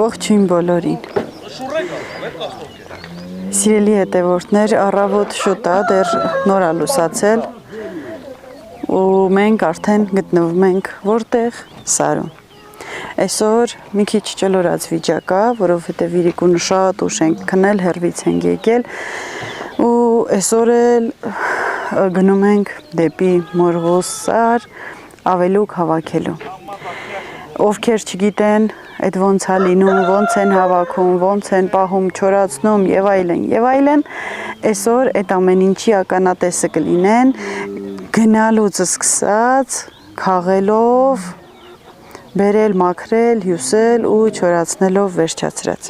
Ողջույն բոլորին։ Սիրելի հետևորդներ, առավոտ շուտ է, դեռ նոր է լուսացել ու մենք արդեն գտնվում ենք որտեղ Սարում։ Այսօր մի քիչ ճլորած վիճակ է, որովհետև Իրիկունը շատ ուշ ենք քնել, հեռվից ենք եկել ու այսօր էլ գնում ենք դեպի Մորղոս Սար ավելուկ հավաքելու։ Ովքեր չգիտեն, այդ ոնց է լինում, ոնց են հավաքում, ոնց են պահում, չորացնում եւ այլն, այսօր այդ ամեն ինչի ականատեսը կլինեն, գնալուց սկսած, քաղելով, բերել, մաքրել, հյուսել ու չորացնելով վերջացրած։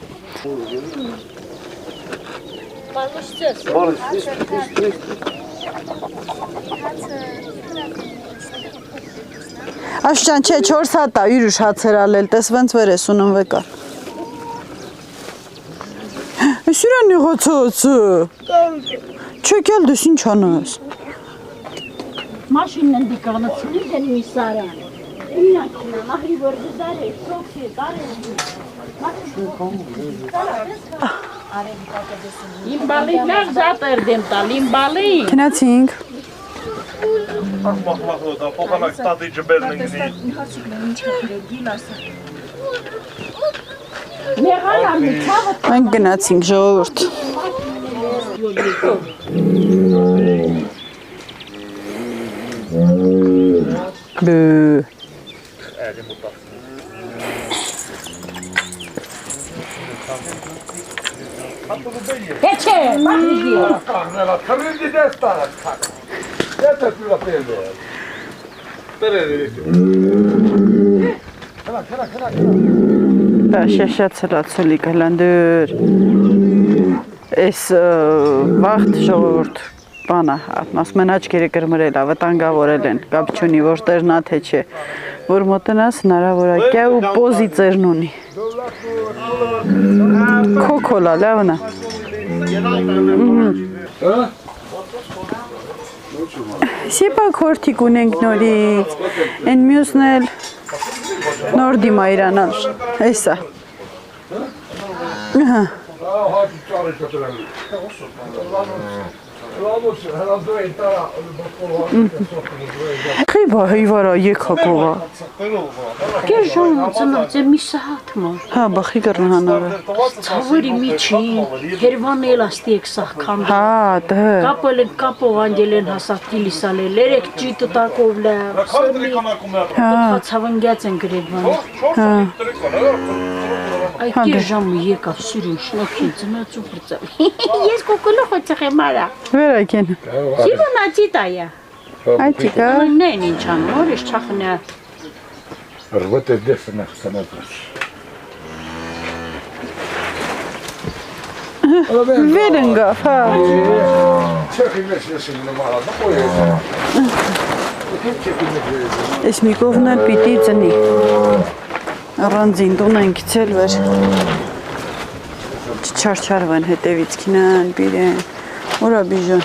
Աշճան, չէ, 4 հատ է, յուրուշ հացեր ալել, տես վենց վեր ես ունն վեկա։ Ես իրան եղացացը։ Չեքել դես ինչ անես։ Մաշինն են դիկանացնի դեն մի սարան։ Իննակինը, մահրի վորդը դարե, սոքսի, դարե։ Իմ բալի լավ զատ երդեմ տալ, իմ բալի։ Կնացինք։ Մախլախլոտ, ափոխանակ տատի ջբերն ընգնի։ Մենք գնացինք ժողովուրդ։ Բը։ Հեչե, մահրիգի։ Քրիդի դեստարած քակ։ Եթե դու ապերել։ Բերել։ Քրա։ Դա շեշացրացոլի կլանդր։ Այս վաղտ ժողովուրդ բանը, ասում են աչքերը կրմրել, վտանգավորել են, կապ չունի, որ տերնա թե չէ, որ մոտնաս հնարավոր է կյա ու պոզի ծերն ունի։ Քոքոլա, լավն է։ Սիպակ հորդիկ ունենք նորից, են մյուսն էլ նոր դիմա իրանալ, այսա։ Խիբա հիվարա եկակովա։ Կեր ժամանցնած է մի սահատ մար։ Հա, բախի կրնհանարը։ Ցավերի միջին, հերվան էլաստի եք սախքան։ Հա, դե։ Կապել են կապով անջել են հասավ կիլիսալել, երեք ջիտը տակով լավ, սրմի, խացավնգյաց են գրել բան։ Այդ կեր ժամը եկավ սուրուն շնոքին ծնած ու պրծավ։ Ես կոկոլո խոչեղ եմ արա։ Վերակեն։ Սիրուն աջիտ այա։ Այդիկա։ Նեն ինչ անում, որ ես չախնա։ Ռվոտ է դեսնա խսանատրաչ։ Վերնգավ, հա։ Չեխի մեզ եսին նմարա, նպոյ է։ Ես մի կովն էլ պիտի ծնի։ Առանձին տուն են գիցել վեր։ Չչարչարվեն հետևից կինան, բիրեն։ Որա բիժան։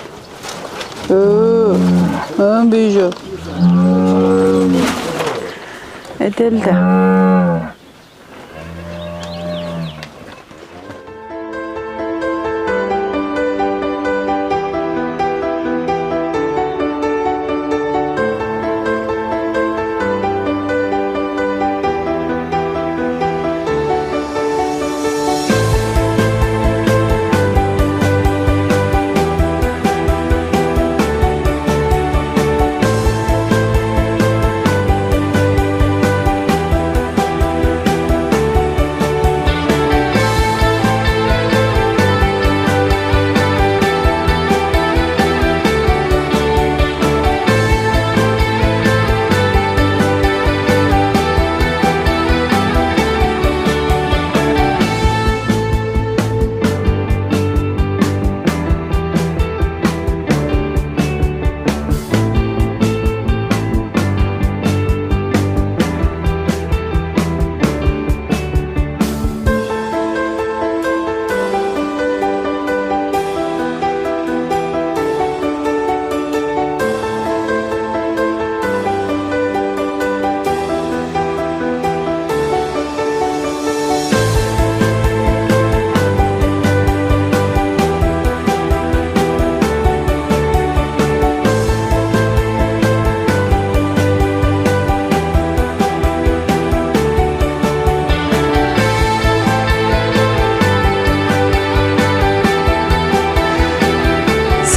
Բիժան։ Էդ էլ դա։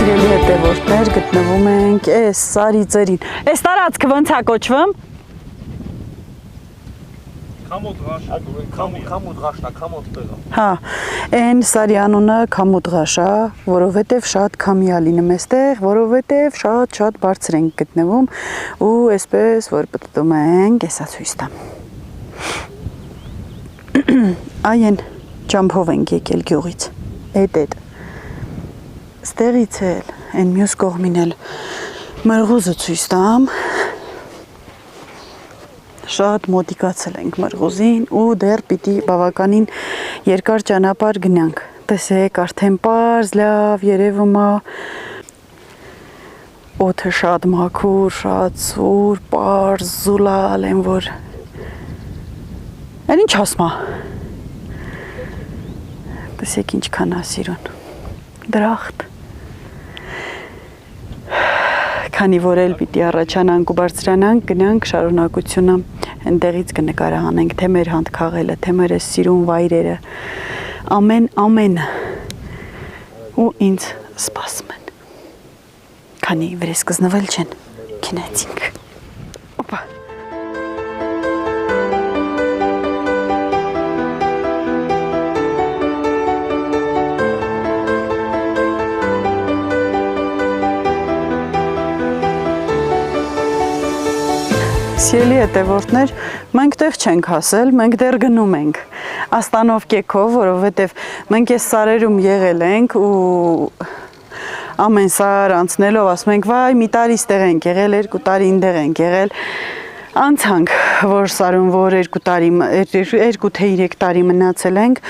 Սիրելի հետևորդներ, գտնվում ենք այս Սարի ծերին։ Այս տարածքը ոնց է կոչվում։ Քամուտ ղաշնա, քամուտ տեղը։ Հա, այն Սարի անունը Քամուտ ղաշ է, որովհետև շատ քամի է լինում այստեղ, որովհետև շատ բարձր ենք գտնվում ու այսպես որ պտտում ենք, էսա ցույց տամ։ Այն ճամփով ենք եկել գյուղից։ Էդ։ Ստեղից էլ, այն մյուս կողմին էլ մրգուզը ցույց տամ։ Շատ մոտիկացել ենք մրգուզին ու դեռ պիտի բավականին երկար ճանապարհ գնանք։ Տեսեք, արդեն պարզ լավ երևում է։ Օդը շատ մաքուր, շատ սուր, պարզ, զուլալ են որ։ Այն ինչ ասում է։ Տեսեք ինչքան է սիրուն։ Դրախտ։ Քանի որ էլ պիտի առաջանանք ու բարձրանանք, գնանք շարունակությունը այնտեղից կնկարահանենք թե մեր հանդքաղելը, թե մեր այս սիրուն վայրերը, ամենը ու ինձ սպասում են։ Քանի վրես կզնվել չեն, քինեցինք։ Օպա։ Սիրելի հետևորդներ, մենք տեղ չենք հասել, մենք դեռ գնում ենք Աստանով կեքով, որովհետև մենք այս սարերում եղել ենք ու ամեն սար անցնելով ասում ենք, վայ, մի տարի ստեղ ենք եղել, 2 տարի ինտեղ ենք եղել, անցանք, որ սարում, որ 2 թե 3 տարի մնացել ենք,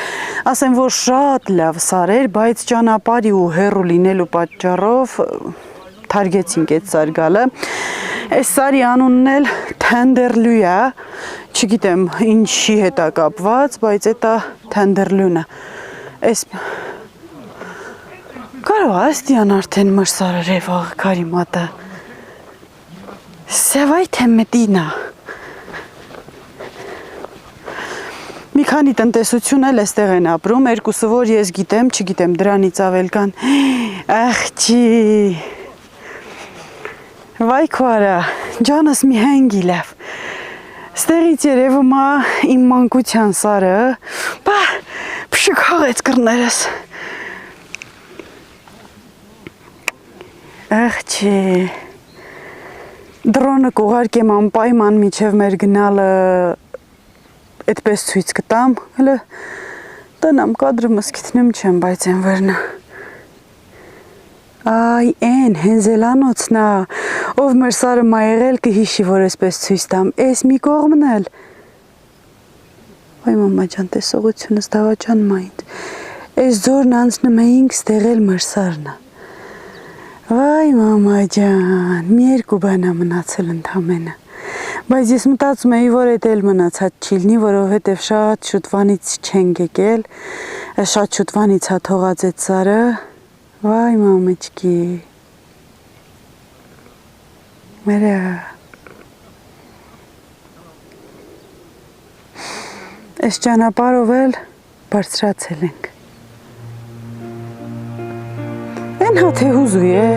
ասեմ, որ շատ լավ սարեր, բայց ճանապարհի ու հեռու լինելու պատճառով թարգեցինք այդ սար գալը։ Այս սարի անունն էլ Թենդերլյու է, չգիտեմ ինչի հետ է կապված, բայց դա Թենդերլյուն է։ Այս կարող է ստիան արդեն մրսարը ռևաղ կարի մատը։ Սևայ թե մտինա։ Մի քանի տնտեսություն էլ էստեղ են ապրում, երկուսը որ ես գիտեմ, չգիտեմ դրանից ավել կան։ Աղջի Վայ քոարա, ջանս մի հենգի լավ։ Ստեղից երևում է իմ մանկության սարը, բա փշուկ հաղեց կրներս։ Աղջի, դրոնը կուղարկեմ անպայման միջև մեր գնալը այդպես ցույց կտամ, հələ տնամ կադրը մսկիթնում չեմ, բայց են վրնա։ Այ են, հենզելանոցն է, ով մեր սարը մա եղել կհիշի, որ այսպես ցույց տամ, այս մի կողմն էլ։ Այ մամա ջան, տեսողությունս դավաճանում է ինձ։ Այս ձորն անցնում էինք, ստեղել մեր սարն է։ Վայ մամա ջան, մի 2 բան է մնացել ընդամենը։ Բայց ես մտածում էի, որ էդ էլ մնացած չի լինի, որովհետև շատ շուտվանից չենք եկել, շատ շուտվանից է թողած այդ սարը։ Վայ մամեջկի, մերը, այս ճանապարհով էլ բարձրացել ենք, են հա թե հուզու է,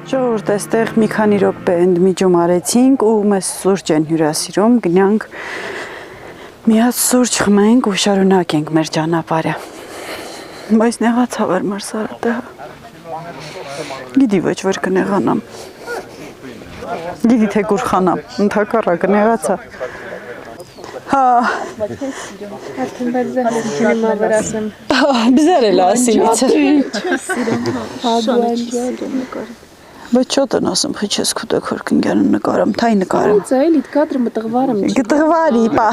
Ժողովուրդ, այստեղ մի քանի րոպե ընդմիջում արեցինք ու մեզ սուրճ են հյուրասիրում, գնանք մի հատ սուրճ խմենք ու շարունակենք մեր ճանապարհը։ Բայց նեղացավ էր Մարսարատը։ Գիտի ոչ որ կնեղանամ։ Գիտի թե կուր խանամ, ընդհակառակը նեղացա։ Հա։ Արդեն բայց զահրիջինի մավրասեմ։ Բզեր էլ ասիլիցը։ Բայց չոտ են ասում, խիչես կուտեք որ կնգյանն նկարам, թայ նկարам։ Ծայլ իտ կադրը մտղվարım։ Գտղվարի, պա։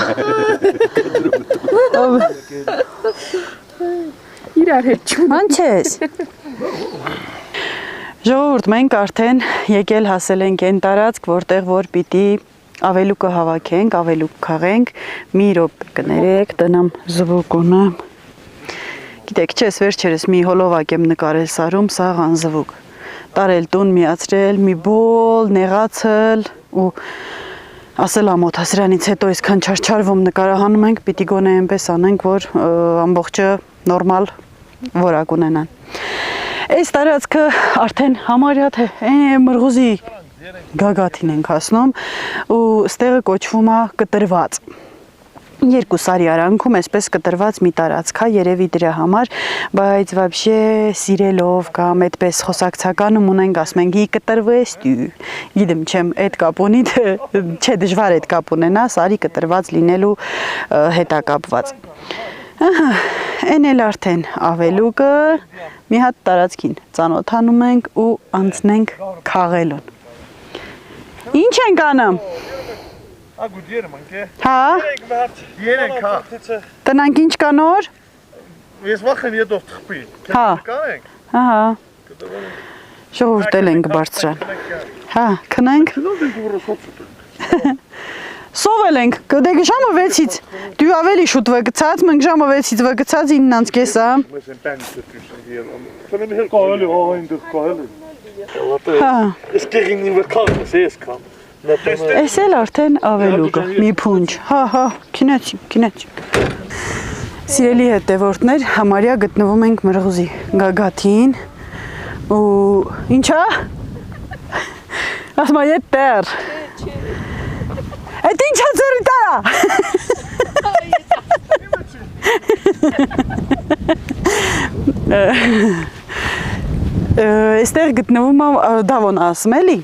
Իրար հետ չուն։ Անչես։ Ժողովուրդ, մենք արդեն եկել հասել ենք այն տարածք, որտեղ որ պիտի ավելուկը հավաքենք, ավելուկ քաղենք, մի րոպե կներեք, տնամ զվուկ ունեմ։ Գիտեք, չես վերջերս մի հոլովակ եմ նկարել Սարում, սաղ անզվուկ։ Տարել տուն միացրել, մի բոլ, նեղացել ու ասել ամոթա սրանից հետո այսքան չարչարվում նկարահանում ենք, պիտի գոնե այնպես անենք, որ ամբողջը նորմալ որակ ունենան։ Այս տարածքը արդեն համարյա թե մրղուզի գագաթին ենք հասնում ու ստեղը կոչվում է կտրված։ Երկու սարի արանքում այսպես կտրված մի տարածք է, երևի դրա համար, բայց вообще սիրելով կամ այդպես խոսակցականում ունենք, ասում ենք՝ «Ի կտրվես դու»։ Գիտեմ, չեմ այդ կապ ունի, չէ դժվար այդ կապ ունենա, սարի կտրված լինելու հետ է կապված։ Ահա, այն էլ արդեն ավելուկը մի հատ տարածքին ծանոթանում ենք ու անցնենք քաղելուն։ Ինչ ենք անում։ Ագու դերը մանքե։ Հա։ Երեք հա։ Տնանք ինչ կա նոր։ Ես վախեմ յետով թխպի։ Հա։ Կանենք։ Ահա։ Ժողովուրդ ենք բարձրան։ Հա, քնենք։ Սովել ենք, դե ժամը 6-ից։ Դու ավելի շուտ վգցած, մենք ժամը 6-ից վգցած 9-ից կեսա։ Mēs esam pēdējos hier. Van hem heel koele, in de koele. Հա։ Es tegen nie weer kan, es kan. Այս էլ արդեն ավելուկը, մի փունջ։ Հա, քինեցինք։ Սիրելի հետևորդներ, համարյա գտնվում ենք մրղուզի գագաթին ու ինչա։ Ասում եմ դեր։ Այդ ինչա ձերի տարա։ Այստեղ գտնվում է դավոն ասում էլի,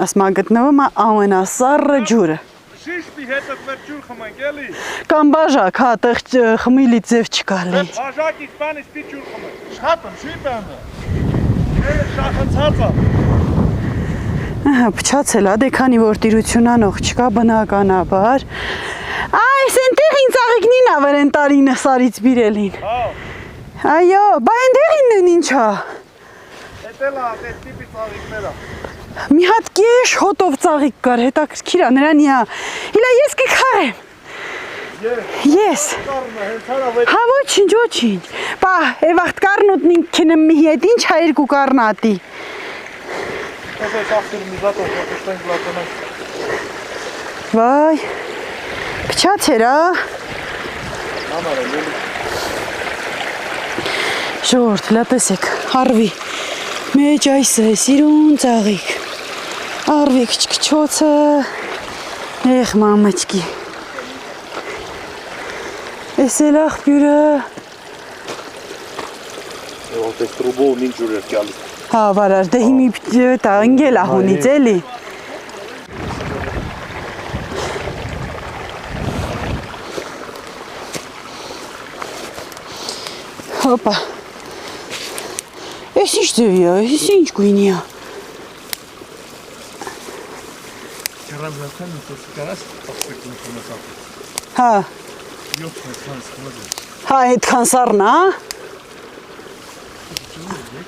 ասում է գտնվում է ամենասառը ջուրը։ Շիշտի հետ մեր ջուր խմենք էլի։ Կամ բաժակ, հա, տեղ խմիլի ձև չկալի։ Բաժակի սպանից պի ջուր խմենք։ Շատն, չի բանը։ Շախացածա։ Փչացել է, դե քանի որ տիրություն անող չկա բնականաբար։ Այս այնտեղ ինձ աղիքնին ավեր են տարինը սարից բիրելին։ Այո, բա այնտեղինն են ինչա։ Էտելա, այդ տիպի ծաղիկներա։ Մի հատ կեշ հոտով ծաղիկ կար, հետաքրքիր է, նրան իա։ Իլա ես կքարեմ։ Ես։ Հա ոչինչ։ Բա, էվաղտ կարնոտնին քնեմ մի հետ, ինչ հա երկու կարնատի։ Ես այս աղտիր միզատով հոտոշտենք լատոնենք։ Վայ, փչացեր, հա։ Ժողովուրդ, լա տեսեք, արվի, մեջ այսը է սիրուն ծաղիկ, արվի քչքչոցը, եխ մամաչկի, ես էլ աղբյուրը, Ոնց է տրուբով ինչ ջուր էր գալիս։ հա, վարար, դե հիմի տա ընգել ահունից էլի, հոպա, ես ինչ ձևի է, ես ինչ գույնի է։ Կերամիական ինձ կարաս ապսեք ինքնասապ։ Հա, 7-20 կոզը։ հա, այդքան սառն է,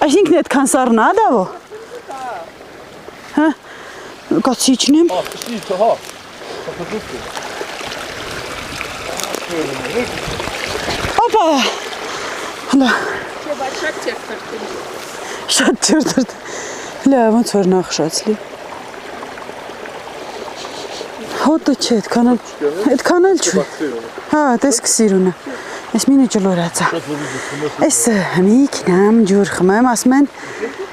այսինքն այդքան սառն է, դավո։ Հա, կացի իչնեմ։ Շիշտ, հա։ Հոպա, հլա, Չէ, բայց շատ չեր թրտում։ շատ չերդրդ, հլա, ոնց որ նախշացլի։ Հոտը չէ, այդքան էլ չու։ Հա, տեսք սիրունը։ Այս մինը ջլորացա։ Այս միքնամ ջուր խմեմ, ասում են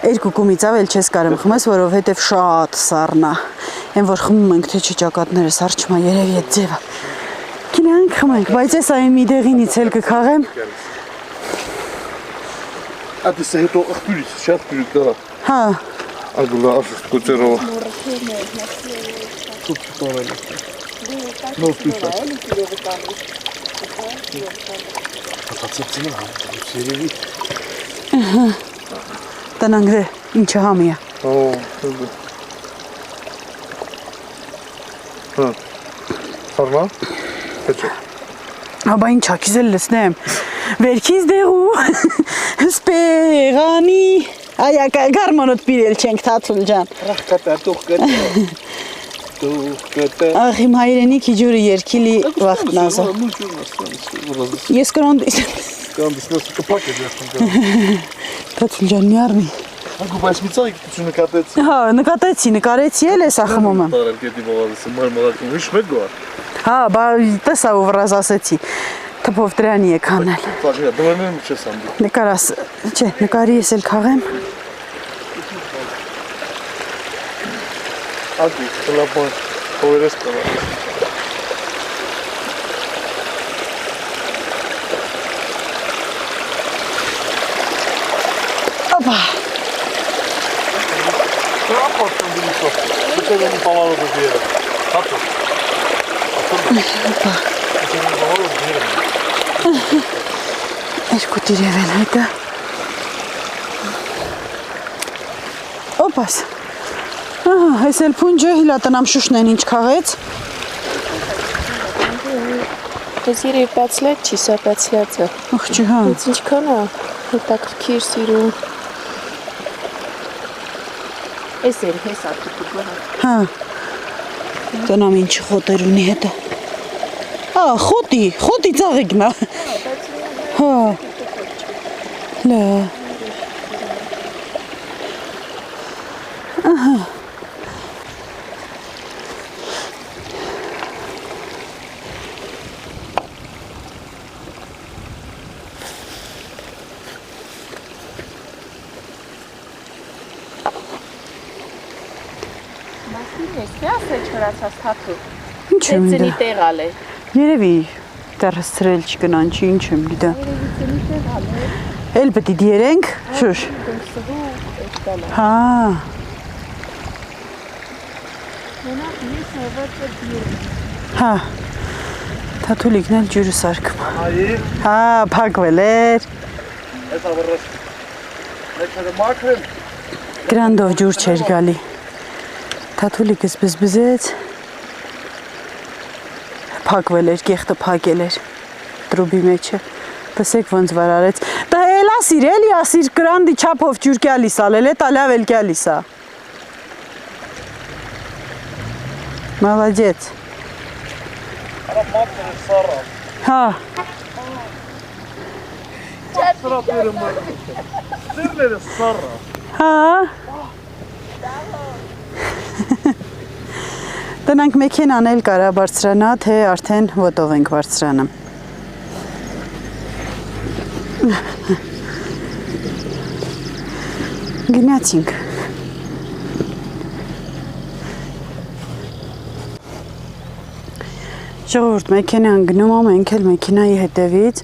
երկու կումից ավել չես կարեմ խմես, որովհետև շատ սառնա։ Այն որ խմում ենք թե չճակատները սառչմա երևի այդ ձևը։ Գնանք խմենք, բայց այս այն մի դեղինից էլ կքաղեմ։ Ատիսը հետո աղբյուրից, շատ բյուրի կա։ Հա։ Ագուլա արշուստ կոծերով։ Սուպ տոնել է։ Նոր պիսա։ Հատացեցին հատացեց երևի։ Տնանք դե, ինչը համի է։ Հա, սարնա, հետո։ Աբա ինչա, քիզ էլ լսնեմ, վերքիz դեղու, սպեղանի, այա գարմանոտ պիրել չենք թացուլ ջան։ Ռախկատա, տուղկտա։ Աղ իմ հայրենիքի ջուրը երկիլի վաղթն ազա։ Ես կրանդիս։ Կրանդիսնես կպակ է դերթում կա։ Թացուլ ջան մի արմի։ Ագու բայց մի ծաղի կտություն նկատեցի։ Հա, նկատեցի էլ ես ախմում եմ։ Տարել գետի բողալիսը, մար մաղաքում, իշ մեկ գոար։ Հա, բա տեսա ու վրազ ասեցի, թպով դրանի է կանել։ Ծաղի, դվանեմ չես անդի։ Նկարաս, չէ, նկարի ես էլ կաղեմ։ Ագի, խլապան, հովերես կավա։ Ապա։ Հապորտում դիմիսով, դուքել եմ պավալով է դիերը, հատո։ Ապա։ Դուքել եմ պավալով դիերը։ Երկու տիրև են հետը։ Օպաս։ Այս էլ պունջը հիլա տնամ շուշնեն ինչ կաղեց։ Ես երևի 5 լետ չի, սա 5 լետ է։ Ախ չի հա։ Ես ինչքան է, հետաքրքիր սիրում։ Էս էր հես ատուտու գոհա։ Հա։ Տնամ ինչ խոտեր ունի հետը։ Ա, խոտի ծաղիկն է։ Հա։ Լա։ Ահա։ Ես ասել չորացած թաթու։ Ինչ եմ դա։ Ծնի տեղալ է։ Երևի դեռս ծրել չգնան, չի ինչ եմ գիտա։ Էլ պետք է դիերենք, շուշ։ Հա։ Հա։ Թաթուլիկն էլ ջուրը սարքում։ Այի, Հա, փակվել էր։ ես ավրրես։ Մեջերը մաքրեմ։ Գրանդով ջուր չէր գալի։ Թաթուլիկս բզբզեց։ Փակվել էր, կեղտը փակել էր տրուբի մեջը։ Տեսեք ոնց վարարեց։ Դա էլ ասիր գրանդի չափով ջուր գալիս ալել է, տալավ էլ գալիս է։ Молодец։ Արա մատները սառա։ Հա, Սրապերը մար։ Ձերները սառա։ հա։ Տնանք մեքենան էլ կարա բարձրանա, թե արդեն ոտով ենք բարձրանում։ Գնացինք։ Ժողովուրդ, մեքենան գնում ա, մենք էլ մեքենայի հետևից,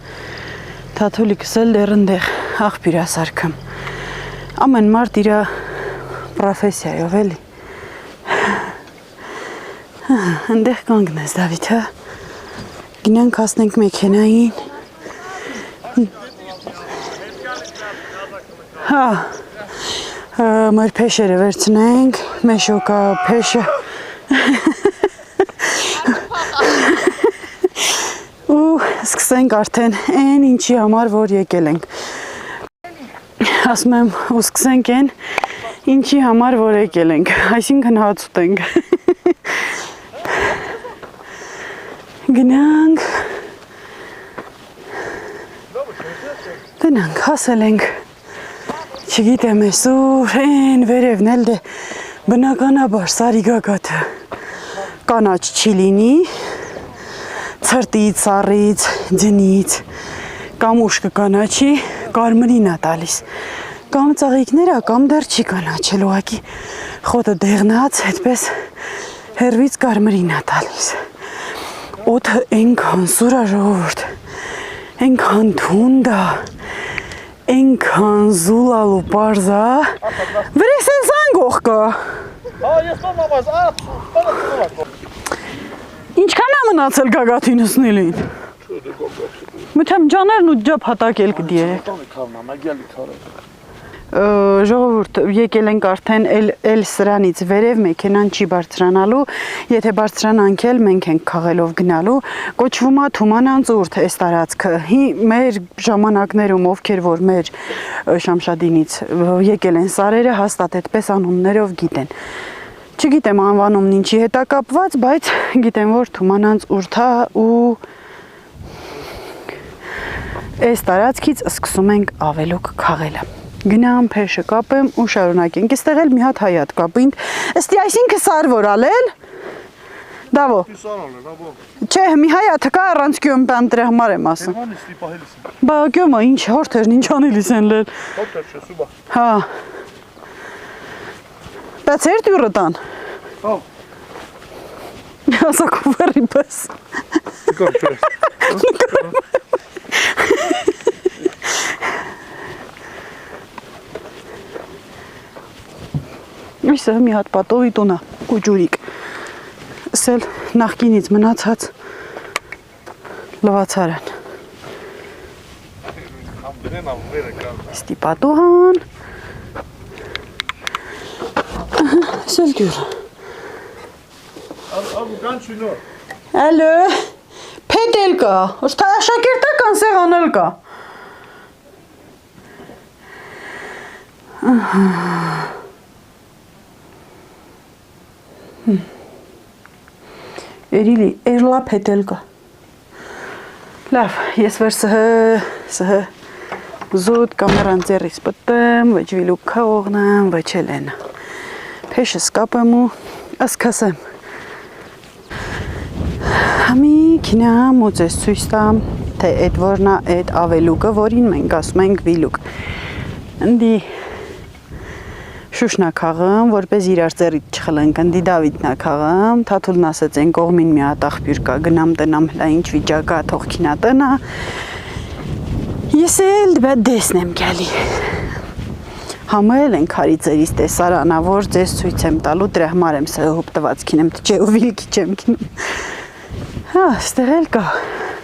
Թաթուլիկս էլ դեռ ընդեղ աղբյուր ա սարքում։ Ամեն մարդ իրա պրոֆեսիայով էլի։ Ընդեղ կանգնես, Դավիթ, հա։ Գնանք հասնենք մեքենային։ Հա, մեր փեշերը վերցնենք, մեշոկա փեշը։ Ու սկսենք արդեն այն ինչի համար, որ եկել ենք։ Ասում եմ, ու սկսենք այն ինչի համար, որ եկել ենք, այսինքն հաց ուտենք։ Գնանք։ Տնանք, հասել ենք։ Չգիտեմ այսօր, են վերևն էլ դե բնականաբար սարիգագաթը կանաչ չի լինի, ցրտից, սառից, ձնից, կամ ուշ կկանաչի, կարմրին է տալիս։ Կամ ծաղիկները, կամ դեռ չի կանաչել, ուղղակի խոտը դեղնած, այդպես հերվից կարմրին է տալիս։ Օդը այնքան սուր է, ժողովուրդ, այնքան թունդ է, այնքան զուլալու պարզ է, վրես են զանգող կա։ Ինչքան է մնացել գագաթին հսնելին։ Մութեմ ջաներն ու ջապ հատակել կդիերեք։ Ժողովուրդ, եկել ենք արդեն էլ սրանից վերև մեքենան չի բարձրանալու, եթե բարձրանանք էլ մենք ենք քաղելով գնալու, կոչվում է Թումանանցուրդ այս տարածքը։ Մեր ժամանակներում ովքեր որ մեր Շամշադինից եկել են սարերը, հաստատ այդպես անուններով գիտեն։ Չգիտեմ անվանումն ինչի հետ է կապված, բայց գիտեմ որ Թումանանցուրդ է ու այս տարածքից սկսում ենք ավելուկ քաղելը։ Գնամ փեշը կապեմ ու շարունակենք։ Այստեղ էլ մի հատ հայատ կապինդ։ Ըստի այսինքն սար որ ալել։ Դավո։ Չէ, մի հայաթը կա առանց գյոմ բան դրա համար եմ ասում։ Բա գյոմը ինչ հորթերն ինչ անելիս են լել։ Հա։ Բայց էր դյուրը տան։ Հա։ Ասա կուվերի պես։ Այսը մի հատ պատովի տունա, կուջուրիկ, ասել նախկինից մնացած լվացարան, ստի պատուհան, ասել դյուրը, ալո, պետ էլ կա, ոչթա աշակերտական սեղան էլ կա, Երիլի, էրլա պետել կա։ Լավ, ես վեր սհը զուտ կամերան ձերից պտեմ, վեչ վիլուկ կաղողնեմ, վեչ էլենը։ Պեշը սկապեմ ու ասկասեմ։ Համի կինամ ու ձեզ ծույս տամ, թե էդ որնա էդ ավելուկը, որին մենք ասում ենք վիլուկ։ Ընդի Շուշնա քաղամ, որպես իրար ձեռիտ չխլենք, ընդի Դավիթնա քաղամ, թաթուլն ասեց են կողմին մի հատ աղբյուր կա, գնամ տնամ հլա ինչ վիճակա, թող քինա տնա, ես էլ դբա դեսնեմ գալի, համել են քարի ձերից տեսարանա, որ ձեզ ցույց եմ տալու, դրա համար եմ սա հոպ տված քինեմ, չէ ու վիլկի չեմ քինում, հա, ստեղ էլ կա,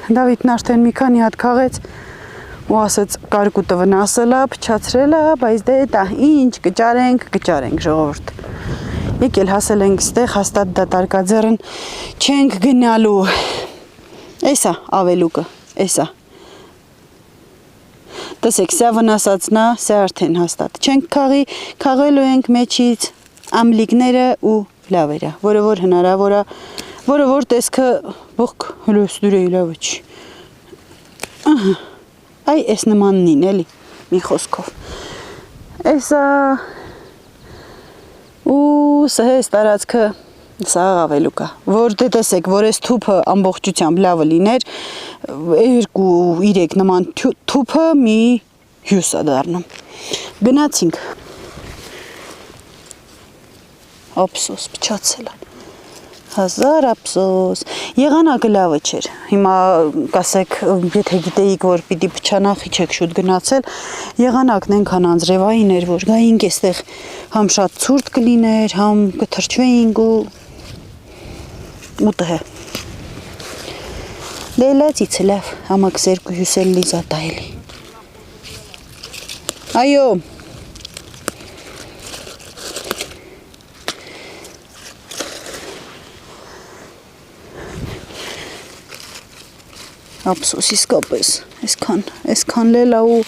Դավիթն արդեն մի քանի հատ քաղեց, ու ասեց կարկուտը վնասել է, փչացրել է, բայց դե դա ինչ կճարենք ժողովուրդ։ Եկել հասել ենք ստեղ, հաստատ դատարկաձեռն չենք գնալու։ Էսա ավելուկը, էսա։ Տեսեք, սա վնասածնա, սա արդեն հաստատ չենք քաղի, քաղելու ենք մեջից ամլիկները ու լավերը, որը որ հնարավոր է, որը որ տեսքը բողք հլոս դուրեի լավը չի։ Ահա Այ ես նմաննին էլի, մի խոսքով։ Էսա ու սա ես տարածքը սա ավելուկա, որ դե տեսեք, որ ես թուպը ամբողջությամբ լավը լիներ, 2-3 նման թուպը մի հյուս է դառնում։ Գնացինք։ Ափսոս, փչացել է։ Հազար ափսոս, եղանակը լավը չէր, հիմա կասեք, եթե գիտեիք, որ պիտի փչանախի չեք շուտ գնացել, եղանակն ենքան անձրևային էր, որ գայինք եստեղ համ շատ ցուրտ կլիներ, համ կթրջվեինք ու տհե։ Դե լացից լավ, համակ սերկու հյուսել լիզա տայելի։ Այո, Ափսոս իսկապես, այսքան լելա ու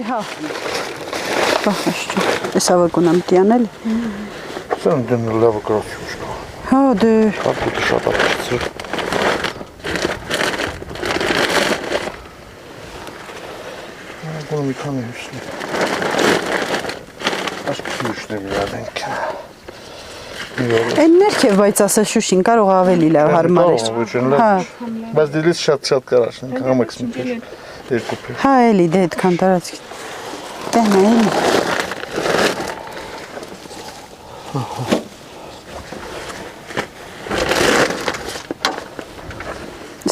Հա։ Բախաշճ։ Էսա վակունամ տիանել։ Սան դեն լավ գրացուշ կա։ Հա, դե։ Հապուտը շատ ապացծր։ Գոնը մի քանի հյուսնի։ Ասք հյուսնի մի ադենք։ Են ներքև, բայց ասա շուշին կարող ավելի լավ հարմար էր։ Հա։ Բայց դիլից շատ կարաշ, կամեքս մի փիշ, երկու փիշ։ Հա, էլի դե այդքան տարածքի։ Տենա էլի։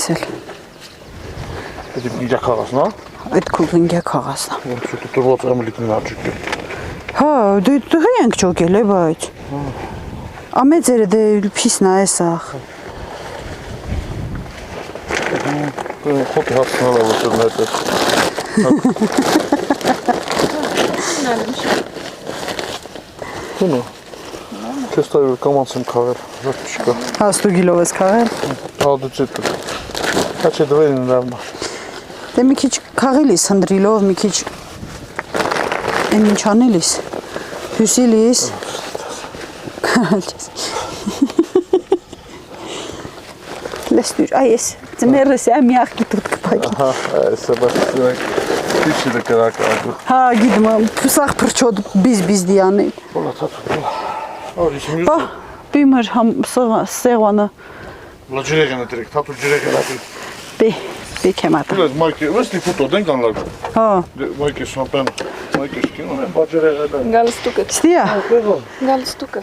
Սել։ Պետք է ինջա քաղասն, հա։ Այդ քուգնգյա քաղասն։ Ոնց է դուրված ամլիկն աճիկ։ Հա, դե ենք ճոգել է, բայց։ Ամեծերը դե փիսնա էսախ։ Խոքի հասնալը վսրն հետ է։ Հունո, կես տարի կամանց եմ կաղել, վատ չկա։ Հաստու գիլով ես կաղել։ Ադուց է տուք։ Հաչ է դվերին նրավնա։ Դե մի քիչ կաղելիս հնդրիլով, մի քիչ են ինչ անելիս, հյուսիլիս։ Լեստուր, այ ես ձմերս է մի աղկի տուտ կպակի։ Հա, այս է բասիսինակ դիչի դը կրակ ագու։ Հա, գիդում, պուսաղ պրչոդ բիզ դիանել։ Ոլա թատու, ոլա։ Ար, իշ մյուս։ Բա, բիմր սեղվանը, Ոլա ջրեղեն է դրեք, թատու ջրեղեն է դրեք։ բեք եմ ատա։ Ուլես մայկի, վեսնի ֆուտո դեն կանլագ։ Հա, Մայկի սնապեն, մայկի շկին, են բա ջրեղեն է։ Галстука. ստիա, Галстука.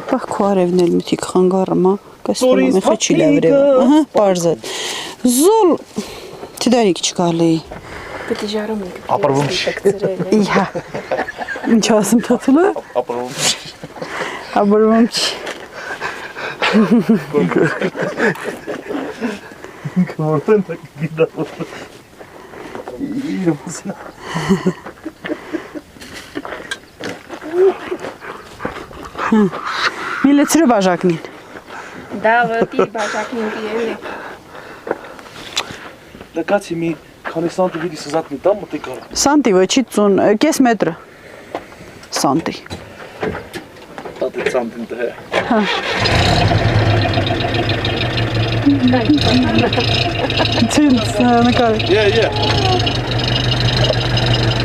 բախ քո արևնել մթիկ խանգարմա, կասում եմ խեչի լավրև, ահա, պարզատ։ Զոլ, տիդարիք չկալի։ Պետք է ժարում եք։ Ապրվում չի։ Իհա, ինչ ասում թաթուլը, Ապրվում չի։ աբրվում չի։ Կմորտեն տակ գիդավոր։ Իրում սնա։ Միլեցրու բաժակնին։ Да, вот и բաժակին դիելի։ Լկացի մի քանի սանտիվիդի սզատնի տամ մտի կարա։ Սանտի ոչի ծուն, կես մետրը։ Սանտի։ Տատի սանտին տհե։ Ցինց նկար։ Է։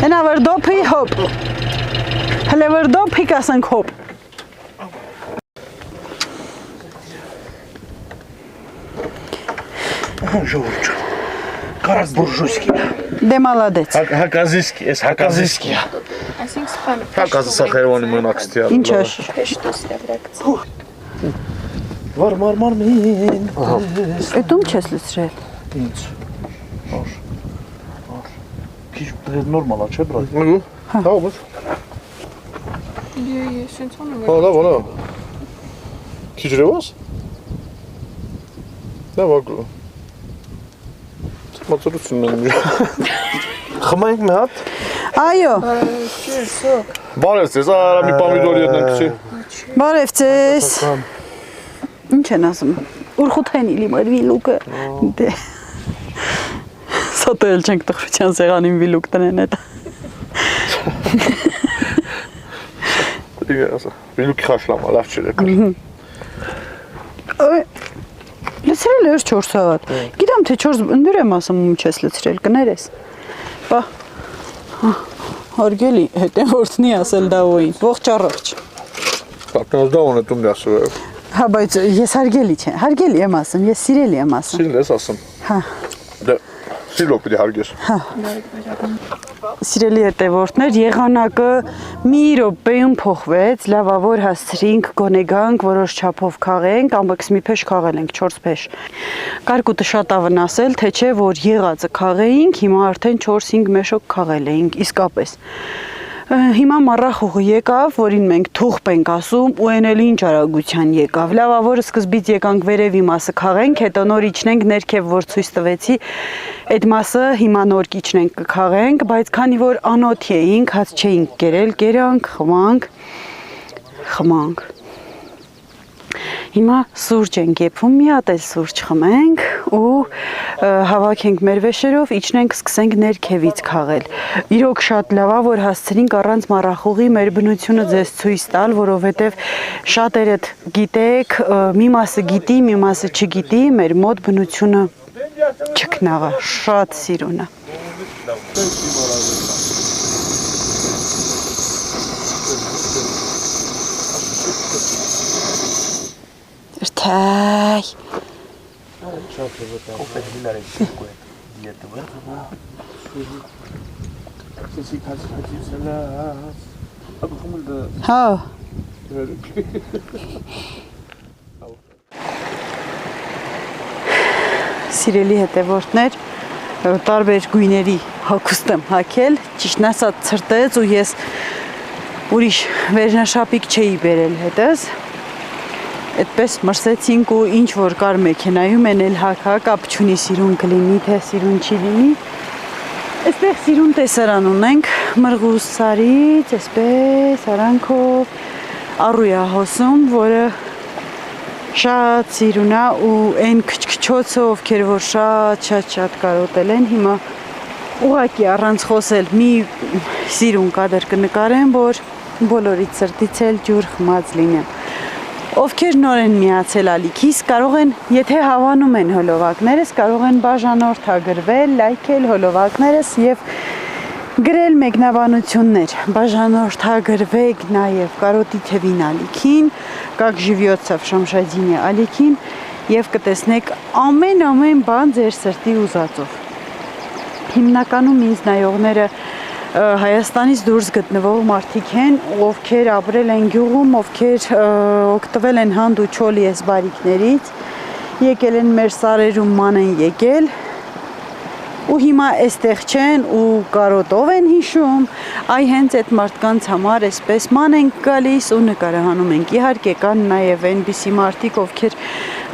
Հենա վրդոփի հոպ։ Հլե վրդոփի կասենք հոպ։ Ժողովուրդ։ Կարած բուրժույսկի։ Դե մալադեց։ Հակազիսկի, ես հակազիսկի։ Այսինքն սպան։ Հակազը սախերվանի մնակստիա։ Ինչ է։ Փեշտոս ռեակցիա։ Մարմին։ Այդ ում չես լցրել։ Ինչ։ Ար։ Քիչ նորմալ է, չէ՞ բրատ։ Նգու։ Հա, ոս։ Ես սենցոն եմ։ Հա։ Քիչ ռևոս։ Դա վագու։ Մածրություն եմ։ Խմենք մի հատ։ Այո, Բարև ձեզ, արա մի պամիդորի հետ նենքսի։ բարև ձեզ։ Ինչ են ասում, ուրխութեն իլի մար վիլուկը։ Դե։ Սոտել չենք տխրության սեղանին վիլուկ տնեն էտ։ Դիգա ասա, վիլուքի խաշլամա, լավ չեր եկար։ Լցրել էր 4 սաղատ։ Գիտեմ, թե 4 ընդուր եմ ասում ում չես լցրել, կներես։ Բա, հարգելի, հետեն որդնի ասել դավոյին, ողջ առողջ։ Կապնոզ դա ունը տում դասու է։ Հա, բայց ես հարգելի չեմ, հարգելի եմ ասում, ես սիրելի եմ ասում։ Սիրել ես ասում։ Հա, Դե, սիրլով պիտի հարգես։ սիրելի հետևորդներ, եղանակը մի րոպեում փոխվեց, լավավոր հասցրինք, գոնե գանք, որոշ չափով քաղենք, ամբողջ մի փեշ քաղել ենք, 4 փեշ։ Կարկուտը շատ ավնասել, թե չէ որ եղածը քաղեինք, հիմա արդեն 4-5 մեշոք քաղել էինք, իսկապես։ Հիմա մառախուղը եկավ, որին մենք թուղթ ենք ասում, ու այն էլ ինչ արագության եկավ։ Լավավորը սկզբից եկանք վերևի մասը քաղենք, հետո նոր իջնենք ներքև, որ ցույց տվեցի, այդ մասը հիմա նոր իջնենք կքաղենք, բայց քանի որ անոթի էինք, հաց չէինք կերել, կերանք, խմանք։ Հիմա սուրճ ենք եփում, մի հատ էլ սուրճ խմենք ու հավաքենք մեր վեշերով, իջնենք, սկսենք ներքևից քաղել։ Իրոք շատ լավ է, որ հասցրինք առանց մառախուղի մեր բնությունը ձեզ ցույց տալ, որովհետև շատերդ գիտեք, մի մասը գիտի, մի մասը չգիտի, մեր մոտ բնությունը չքնաղա, շատ սիրուն է։ Ertay. Ha. Սիրելի հետևորդներ, տարբեր գույների հագուստ եմ հագել, ճիշտն ասած ցրտեց ու ես ուրիշ վերնաշապիկ չէի բերել հետս։ Այդպես մրսեցինք ու ինչ որ կար մեքենայում են էլ հագա, կապ չունի սիրուն կլինի, թե սիրուն չի լինի։ Այստեղ սիրուն տեսարան ունենք, մրգուս սարից, այսպես արանքով, առույա հոսում, որը շատ սիրուն է ու այն քչքչոցը, ովքեր որ շատ կարոտել են, հիմա ուղղակի առանց խոսել մի սիրուն կադր կնկարեմ, որ բոլորից սրտից էլ ջուր խմած լինեմ։ Ովքեր նոր են միացել ալիքիս, կարող են, եթե հավանում են հոլովակներս, կարող են բաժանորդագրվել, լայքել հոլովակներս և գրել մեկնաբանություններ, բաժանորդագրվեք նաև Կարոտի թևին ալիքին, как живется в Շամշադինի ալիքին և կտեսնեք ամեն բան ձեր սրտի ուզածով։ Հիմնականում ինձ նայողները Հայաստանից դուրս գտնվող մարդիկ են, ովքեր ապրել են գյուղում, ովքեր օգտվել են հանդ ու չոլ եզբարիկներից, եկել են մեր սարերում ման են եկել, ու հիմա այստեղ չեն ու կարոտով են հիշում, այ հենց այդ մարդկանց համար այսպես ման են գալիս ու նկարահանում ենք։ Իհարկե կան նաև այնպիսի մարդիկ, ովքեր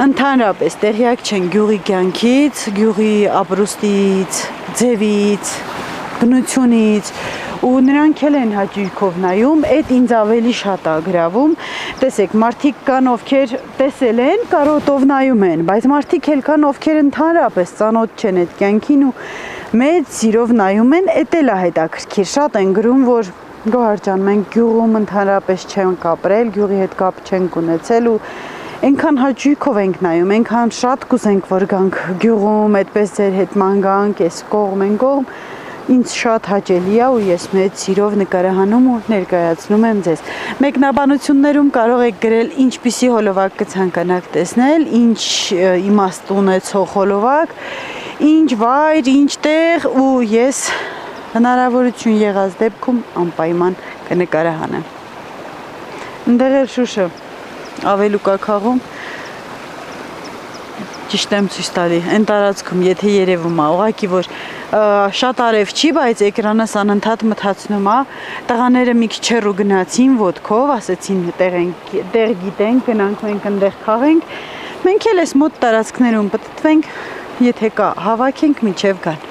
ընդհանրապես տեղյակ չեն գյուղի կյանքից, գյուղի ապրուստից, ձևից, բնությունից ու նրանք էլ են հաճույքով նայում, այդ ինձ ավելի շատ է գրավում։ Տեսեք, մարդիկ կան, ովքեր տեսել են, կարոտով նայում են, բայց մարդիկ էլ կան, ովքեր ընդհանրապես ծանոթ չեն այդ կյանքին ու մեծ սիրով նայում են, էդ էլ է հետաքրքիր։ Շատ են գրում, որ Գոհար ջան, մենք գյուղում ընդհանրապես չենք ապրել, գյուղի հետ կապ չենք ունեցել ու այնքան հաճույքով ենք նայում, այնքան շատ կուզենք, որ գանք գյուղում, այդպես ձեր հետ ման գանք, այս կողմ են կողմ, ինձ շատ հաճելի է ու ես մեծ սիրով նկարահանում ու ներկայացնում եմ ձեզ։ Մեկնաբանություններում կարող եք գրել ինչպիսի հոլովակ կցանկանաք տեսնել, ինչ իմաստ ունեցող հոլովակ, ինչ վայր, ինչ տեղ ու ես հնարավորություն եղած դեպքում անպայման կնկարահանեմ։ Ընդեղ էլ Շուշը ավելուկ է քաղում, ճիշտ եմ ցույց տալի, այն տարածքում, եթե երևում է, ուղղակի որ շատ արև չի, բայց էկրանս անընդհատ մթացնում է, տղաները մի քիչ հեռու գնացին ոտքով, ասեցին տեղ գիտենք, գնանք մենք այնտեղ խաղենք, մենք էլ այս մոտ տարածքներում պտտվենք, եթե կա հավաքենք մինչև գան։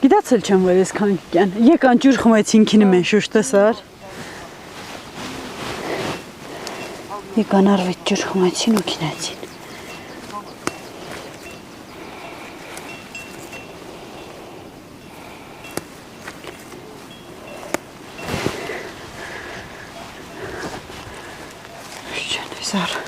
Գիտացել չեմ, որ ես քան եկան ջուր խմեցին քինը մեն շուշ տեսար։ Եկան արվետ ջուր խմեցին ու քինեցին։ Շուշ տեսար։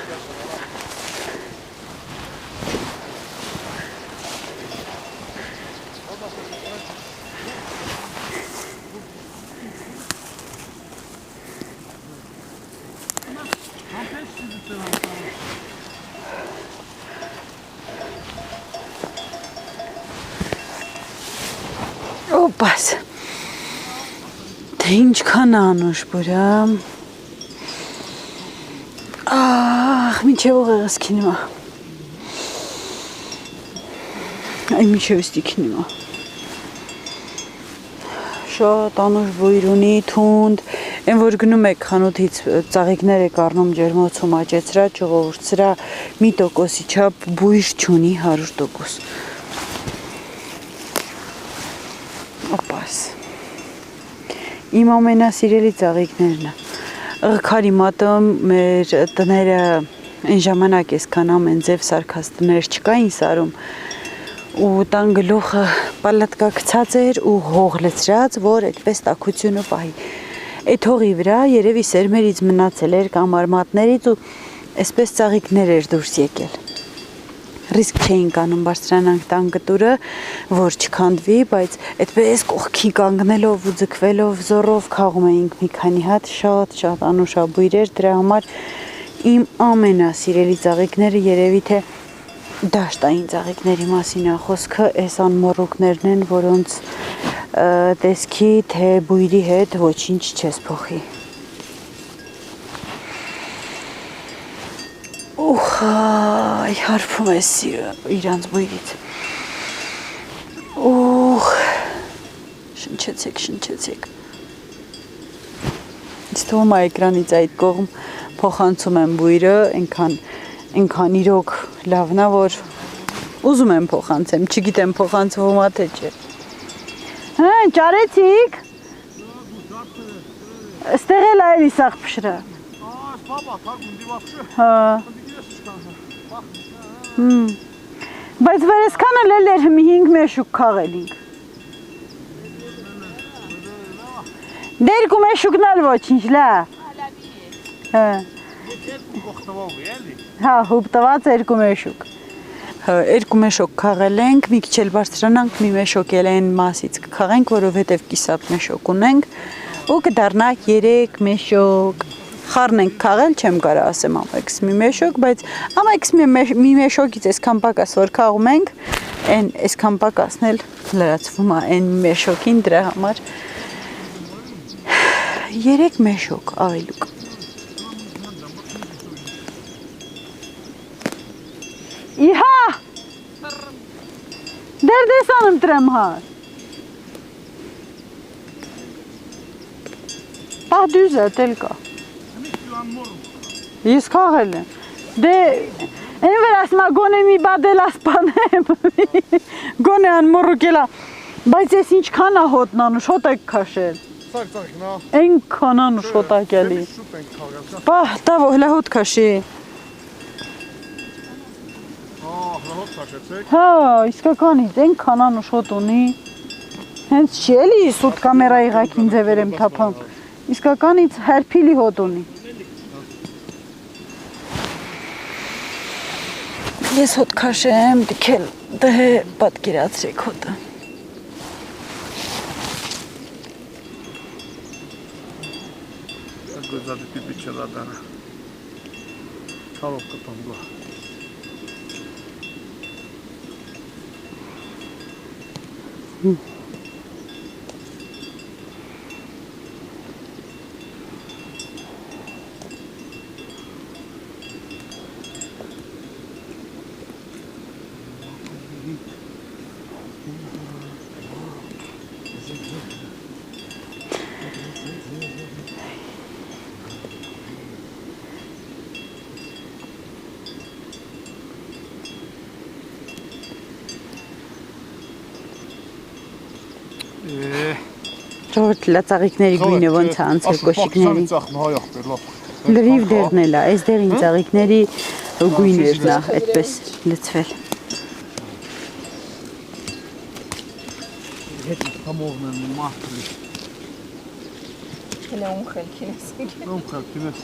Օպաս, թե ինչքան անուշ բուրամ, մինչև ուղեղս քինում է, Ay միջև ստիքն իմա։ Շատ անուշ բույր ունի, թունդ, այն որ գնում եք խանութից ծաղիկներ եք առնում ջերմոցում աճեցրած, ժողովուրդ սրա մի տոկոսի չափ բույր չունի 100%։ Օպաս։ Իմ ամենասիրելի ծաղիկներն է։ Ղքարի մատը մեր տները այն ժամանակ էսքան ամեն ձև սարքած տներ չկային Սարում ու տան գլուխը պալատկա գցած էր ու հող լցրած, որ այդպես տաքությունը պահի։ Այդ հողի վրա երևի սերմերից մնացել էր կամ արմատներից ու այսպես ծաղիկներ էր դուրս եկել։ Ռիսկ չէինք անում բարձրանանք տան կտուրը, որ չքանդվի, բայց այդպես կողքի կանգնելով ու ձգվելով զորով քաղում էինք մի քանի հատ, շատ անուշաբույր էր, դրա համար իմ ամենասիրելի ծաղիկները երևի թե դաշտային ծաղիկների մասին է խոսքը, այս անմոռուկներն են, որոնց տեսքի թե բույրի հետ ոչինչ չես փոխի։ Այ հարբում է սիրը իրանց բույրից։ Շնչեցեք։ Ինձ թվում է էկրանից այդ կողմ փոխանցում եմ բույրը, այնքան իրոք լավն է, որ ուզում եմ փոխանցեմ, չգիտեմ փոխանցվում է թե չէ։ Հա, ճարեցիք։ Ստեղ էլ այլ իսախ փշրա։ Հա։ Բայց վերեսքանը լել էր 5 մեշուկ քաղել ինք։ Դերկու մեշուկն ալ ոչինչ, լավ։ Հա, հուպտված 2 մեշուկ։ Հա, 2 մեշոկ քաղել ենք, մի քիչ էլ բարձրանանք, մի մեշոկ էլ այն մասից կքաղենք, որովհետև կիսատ մեշոկ ունենք ու կդառնա 3 մեշոկ։ Խառն ենք քաղել, չեմ կարող ասեմ ամեքս մի մեշոկ, բայց ամեքս մի մեշոկից այսքան պակաս որ քաղում ենք, այն այսքան պակասն էլ լրացվում է այն մեշոկին, դրա համար 3 մեշոկ ավելուկ։ Իհա! Դեր դեսանում տրեմ հար։ Պահ դյուզը տել կա։ Ես քաղել եմ։ Դե, այն վեր ասմա գոնե մի բադել ասպանեմ, գոնե անմորուկ էլա, բայց ես ինչքան է հոտն անուշ, հոտ եք կաշել։ Այնքան անուշ հոտակ էլի։ Պահ, տավ հլա հոտ կաշի։ Հա, իսկականից, այնքան անուշ հոտ ունի։ Հենց չի էլի սուտ կամերայի ղակին ձևեր եմ թապամ։ Իսկականից հերպիլի հոտ ունի։ Ես հոտ քաշեմ, դիքել դե պատկերացրեք հոտը։ Գոզադի տիպի չլադանը։ Թալով կտամ գո։ Ժողովուրդ լացաղիկների գույնը ոնց է անցել կոշիկների։ Լրիվ դեղն էլ է, այս դեղին ծաղիկների գույներն է այդպես լցվել։ Հետ համողն են մահտրի։ Ele խելքինես։ Խելքինես։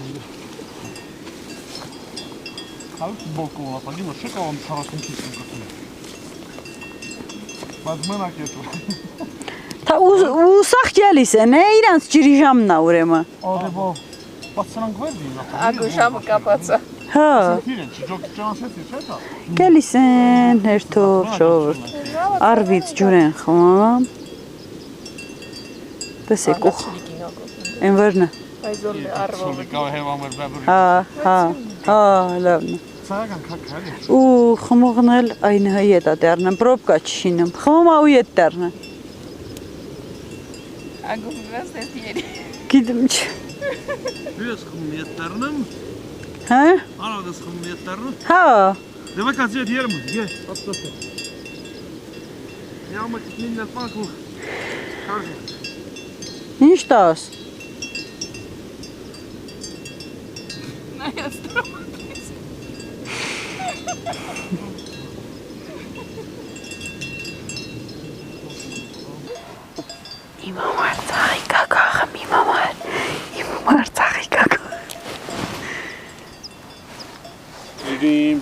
Հալք բոկով ապագի որ շեկա ոնց հարասունքից են կտում։ Բայց մնակ ետ։ Թա ուսախ գելիս են, իրանց ջրի ժամն է ուրեմն։ Արեբո, բացրանք վերդին։ Ագու ժամը կապած է։ Հա։ Իրեն չջոկ ճանսեցի, չէ՞։ Գելիս են հերթով ժողովուրդ։ Արվից ջուր են խմում։ Տեսեք ուխ։ Այն վրնը։ Այսօր առվով։ Սոլիկա հեվամեր բաբր։ Հա, լավն է։ ու խմողն էլ այն հետ է դեռնեմ, պրոբկա չշինում, խմում ու ետ դեռնեմ։ Անգումված ես դիերի։ Գիտեմ չէ։ Ես խմում ետ դառնեմ։ Հա։ Արագ ես խմում ետ դառնեմ։ Հա։ Դե վակա ձետ երում, գե, պատտոս։ Ямը տինն էլ պանք ու քարժ։ Ինչ տաս։ Նայած դրոց։ Իմ համար ծաղի կակախը, իմ համար ծաղի կակախը։ Ջիմ։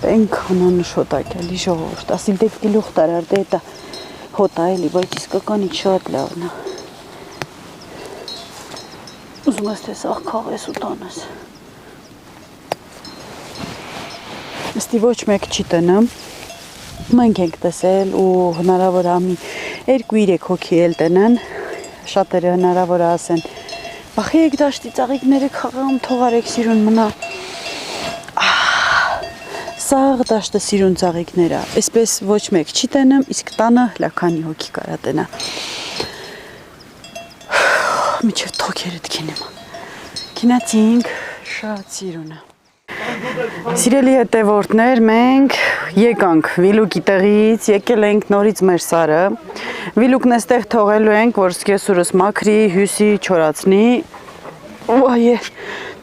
Այնքան անշոտակ էլի ժողովուրդ, ասիլ դե գլուխ տարար դե դա հոտա էլի, բայց իսկականից շատ լավն է։ Ուզում ես թե սաղ քաղես ու տանես։ Ստի ոչ մեկ չի տնեմ, մենք ենք տեսել ու հնարավոր է մի 2-3 հոգի էլ տնեն, շատերը հնարավոր է ասեն, բախի եք դաշտի ծաղիկները խաղամ, թող արեք սիրուն մնա։ Սաղ դաշտը սիրուն ծաղիկները, այսպես ոչ մեկ չի տնեմ, իսկ տանը լաքանի հոգի կարա տնա։ Միջև թոքերդ կինեմ։ Կինացինք շատ սիրուն է։ Սիրելի հետևորդներ, մենք եկանք Վիլուկի տեղից, եկել ենք նորից մեր սարը։ Վիլուկն էստեղ թողելու ենք, որ սկեսուրս մաքրի, հյուսի, չորացնի։ Ոայ,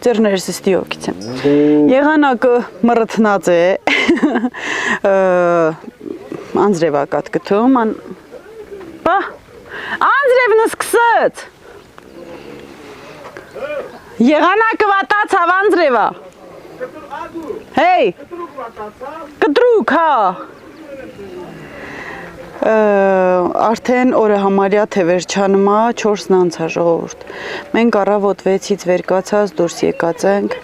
ձեռներս ստի օգիցեմ։ Եղանակը մռթնած է, անձրևա կատ գթում, բա, անձրևն սկսեց, եղանակը վատացավ անձրևա, հեյ, կտրուկ, հա, արդեն օրը համարյա թե վերջանում է 4-ն անցա ժողովուրդ։ Մենք առավոտ 6-ից վեր կացած դուրս եկած ենք,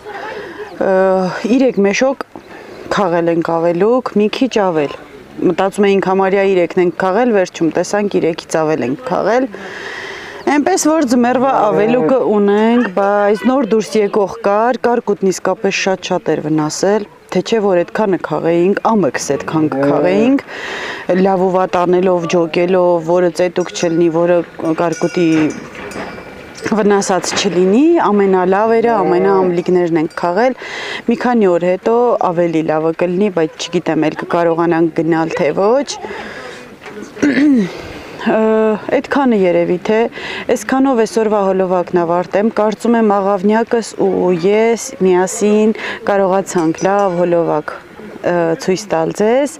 3 մեշոկ քաղել ենք ավելուկ, մի քիչ ավել։ Մտածում էինք համարյա 3-ն ենք քաղել, վերջում տեսանք 3-ից ավել ենք քաղել։ Այնպես որ ձմեռվա ավելուկը ունենք, բայց նոր դուրս եկող կար կուտն իսկապես շատ էր վնասել, թե չէ որ այդքանը քաղեինք, ամեքս այդքան կքաղեինք, լավ ու վատ անելով, ջոկելով, որը ծետուկ չլինի, որը կարկուտի վնասած չլինի, ամենալավերը, ամենաամլիկներն ենք քաղել, մի քանի օր հետո ավելի լավը կլինի, բայց չգիտեմ, էլ կկարողանանք գնալ թե ոչ, այդքանը երևի թե, այսքանով այսօրվա հոլովակն ավարտեմ, կարծում եմ աղավնյակս ու ես միասին կարողացանք լավ հոլովակ ցույց տալ ձեզ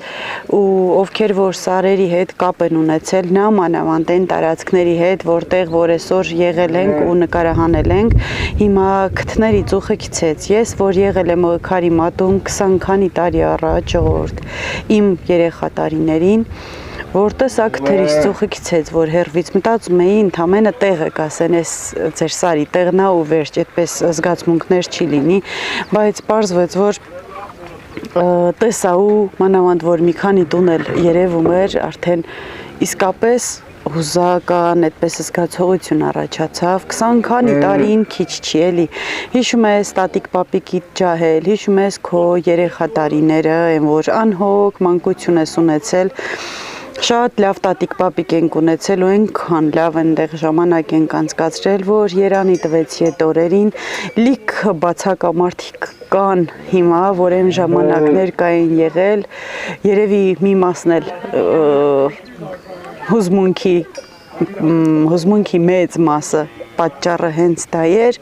ու ովքեր որ սարերի հետ կապ են ունեցել նամանավանդ այն տարածքների հետ, որտեղ որ այսօր եղել ենք ու նկարահանել ենք, հիմա քթների ծուխը գցեց, ես որ եղել եմ Օգքարի մատում 20 քանի տարի առաջ ժողովուրդ, իմ երեխա տարիներին որ տեսակ թերից ծուխը գցեց, որ հերվից մտածում էի ընդամենը տեղը կասեն, այս ձեր սարի տեղն է ու վերջ, այդպես զգացմունքներ չի լինի, բայց պարզվեց, որ տեսա ու մանավանդ, որ մի քանի տուն էլ երևում էր, արդեն իսկապես հուզական, այդպես զգացողություն առաջացավ, 20 քանի տարին քիչ չի էլի, հիշում ես տատիկ պապիկի ջահել, հիշում ես քո երեխա տարիները, այն որ անհոգ մանկություն ես ունեցել, շատ լավ տատիկ պապիկ ենք ունեցել ու այնքան լավ այնտեղ ժամանակ ենք անցկացրել, որ երանի տվեցի այդ օրերին, լիք բացակամարդիկ կան հիմա, որ այն ժամանակներ կային եղել, երևի մի մասն էլ հուզմունքի մեծ մասը պատճառը հենց դա էր,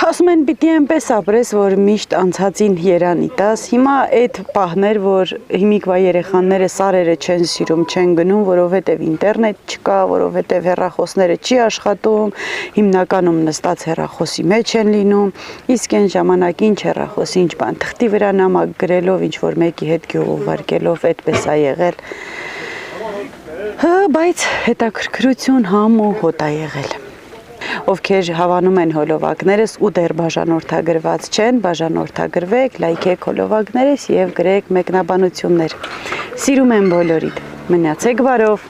ասում են պիտի այնպես ապրես, որ միշտ անցածին երանի տաս, հիմա այդ պահներ, որ հիմիկվա երեխաները սարերը չեն սիրում, չեն գնում, որովհետև ինտերնետ չկա, որովհետև հեռախոսները չի աշխատում, հիմնականում նստած հեռախոսի մեջ են լինում, իսկ այն ժամանակ ինչ հեռախոս, ինչ բան, թղթի վրա նամակ գրելով, ինչ որ մեկի հետ գյուղ ուղարկելով, այդպես է եղել, բայց հետաքրքրություն համ ու հոտ է եղել։ Ովքեր հավանում են հոլովակներս ու դեռ բաժանորդագրված չեն, բաժանորդագրվեք, լայքեք հոլովակներս և գրեք մեկնաբանություններ։ Սիրում եմ բոլորիդ, մնացեք բարով։